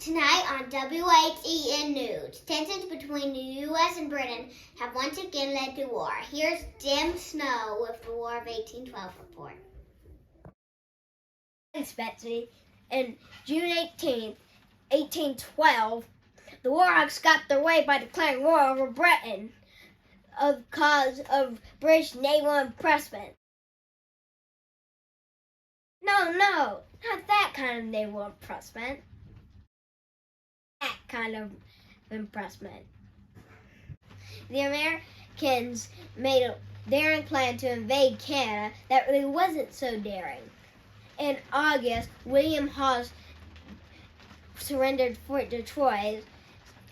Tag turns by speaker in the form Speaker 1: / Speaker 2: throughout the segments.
Speaker 1: Tonight on WHEN News, tensions between the U.S. and Britain have once again led to war. Here's Jim Snoe with the War of 1812 report.
Speaker 2: Thanks, Betsy. On June 18th, 1812, the Warhawks got their way by declaring war over Britain cause of British naval impressment. No, not that kind of naval impressment. That kind of impressment. The Americans made a daring plan to invade Canada that really wasn't so daring. In August, William Hawes surrendered Fort Detroit,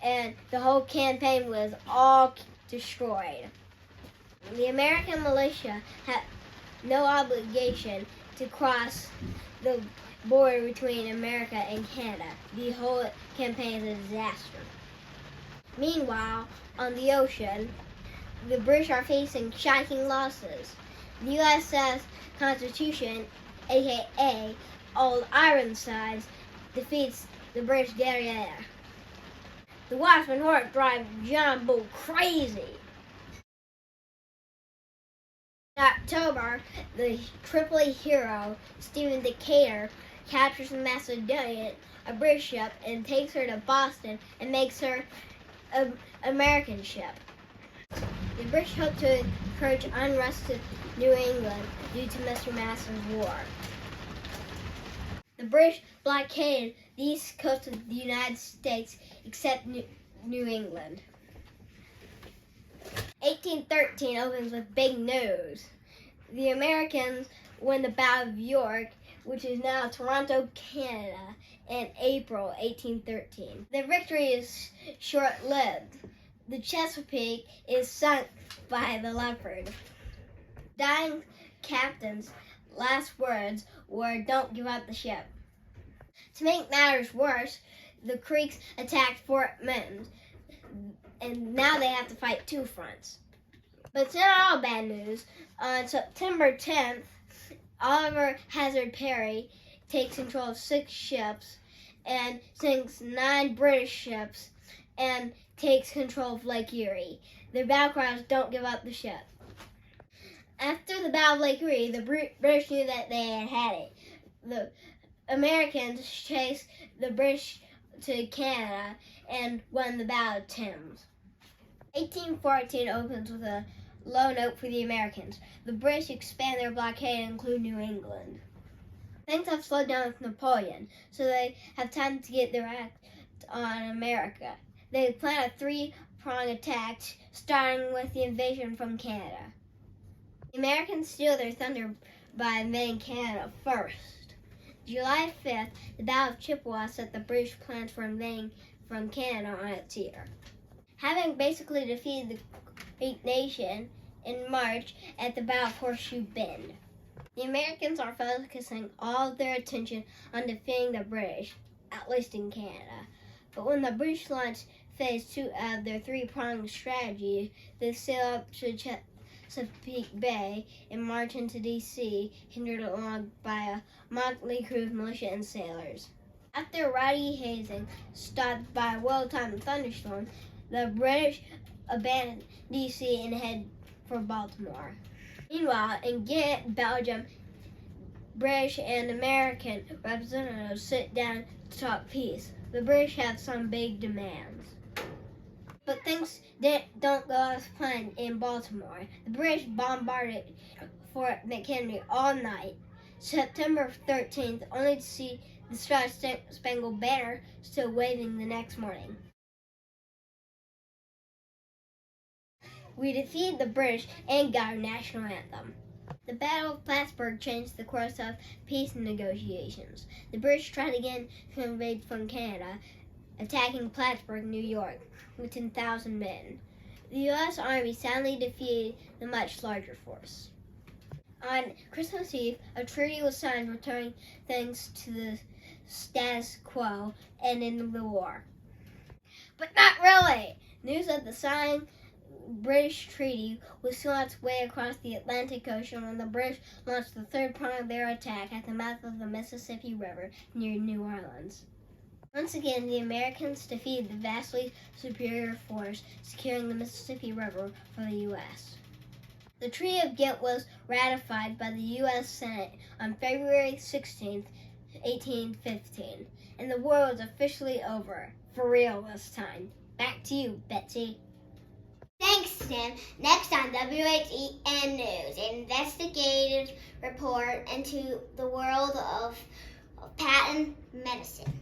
Speaker 2: and the whole campaign was all destroyed. The American militia had no obligation to cross the border between America and Canada. The whole campaign is a disaster. Meanwhile, on the ocean, the British are facing shocking losses. The USS Constitution, aka Old Ironsides, defeats the British Guerriere. The Watchman Hort drive John Bull crazy. In October, the Tripoli hero, Stephen Decatur, captures the Macedonian, a British ship, and takes her to Boston and makes her an American ship. The British hope to encourage unrest in New England due to Mr. Madison's war. The British blockaded the east coast of the United States except New England. 1813 opens with big news. The Americans win the Battle of York, which is now Toronto, Canada, in April 1813. The victory is short-lived. The Chesapeake is sunk by the Leopard. Dying captain's last words were, "Don't give up the ship." To make matters worse, the Creeks attacked Fort Mims, and now they have to fight two fronts. But it's not all bad news. On September 10th, Oliver Hazard Perry takes control of 6 ships and sinks 9 British ships and takes control of Lake Erie. Their battle cry is, "Don't give up the ship." After the Battle of Lake Erie, the British knew that they had it. The Americans chased the British to Canada and won the Battle of Thames. 1814 opens with a low note for the Americans. The British expand their blockade and include New England. Things have slowed down with Napoleon, so they have time to get their act on America. They plan a 3-pronged attack, starting with the invasion from Canada. The Americans steal their thunder by invading Canada first. July 5th, the Battle of Chippewa set the British plans for invading from Canada on its ear. Having basically defeated the Creek Nation in March at the Battle of Horseshoe Bend, the Americans are focusing all of their attention on defeating the British, at least in Canada. But when the British launch phase 2 of their 3-pronged strategy, they sail up to Chesapeake Bay and march into D.C., hindered along by a motley crew of militia and sailors. After rowdy hazing stopped by a well-timed thunderstorm, the British abandoned D.C. and head for Baltimore. Meanwhile, in Ghent, Belgium, British and American representatives sit down to talk peace. The British have some big demands. But things don't go as planned in Baltimore. The British bombarded Fort McHenry all night, September 13th, only to see the Star-Spangled Banner still waving the next morning. We defeated the British and got our national anthem. The Battle of Plattsburgh changed the course of peace negotiations. The British tried again to invade from Canada, attacking Plattsburgh, New York, with 10,000 men. The U.S. Army soundly defeated the much larger force. On Christmas Eve, a treaty was signed returning things to the status quo, ending the war. But not really! News of the signed British treaty was still on its way across the Atlantic Ocean when the British launched the 3rd prong of their attack at the mouth of the Mississippi River near New Orleans. Once again, the Americans defeated the vastly superior force, securing the Mississippi River for the U.S. The Treaty of Ghent was ratified by the U.S. Senate on February 16, 1815, and the war was officially over, for real this time. Back to you, Betsy.
Speaker 1: Thanks, Tim. Next on WHEN News, an investigative report into the world of patent medicine.